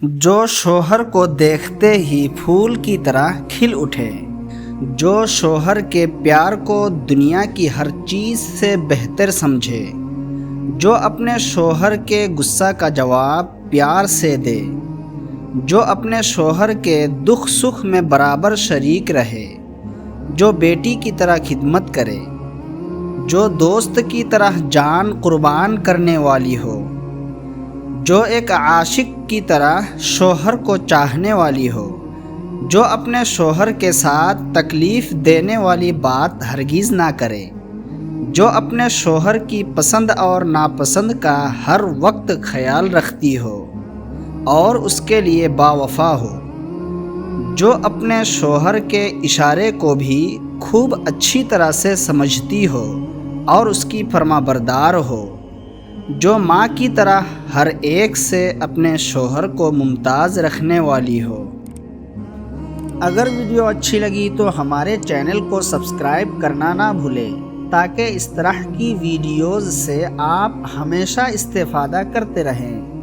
جو شوہر کو دیکھتے ہی پھول کی طرح کھل اٹھے، جو شوہر کے پیار کو دنیا کی ہر چیز سے بہتر سمجھے، جو اپنے شوہر کے غصہ کا جواب پیار سے دے، جو اپنے شوہر کے دکھ سکھ میں برابر شریک رہے، جو بیٹی کی طرح خدمت کرے، جو دوست کی طرح جان قربان کرنے والی ہو، جو ایک عاشق کی طرح شوہر کو چاہنے والی ہو، جو اپنے شوہر کے ساتھ تکلیف دینے والی بات ہرگز نہ کرے، جو اپنے شوہر کی پسند اور ناپسند کا ہر وقت خیال رکھتی ہو اور اس کے لیے باوفا ہو، جو اپنے شوہر کے اشارے کو بھی خوب اچھی طرح سے سمجھتی ہو اور اس کی فرما بردار ہو، جو ماں کی طرح ہر ایک سے اپنے شوہر کو ممتاز رکھنے والی ہو۔ اگر ویڈیو اچھی لگی تو ہمارے چینل کو سبسکرائب کرنا نہ بھولیں تاکہ اس طرح کی ویڈیوز سے آپ ہمیشہ استفادہ کرتے رہیں۔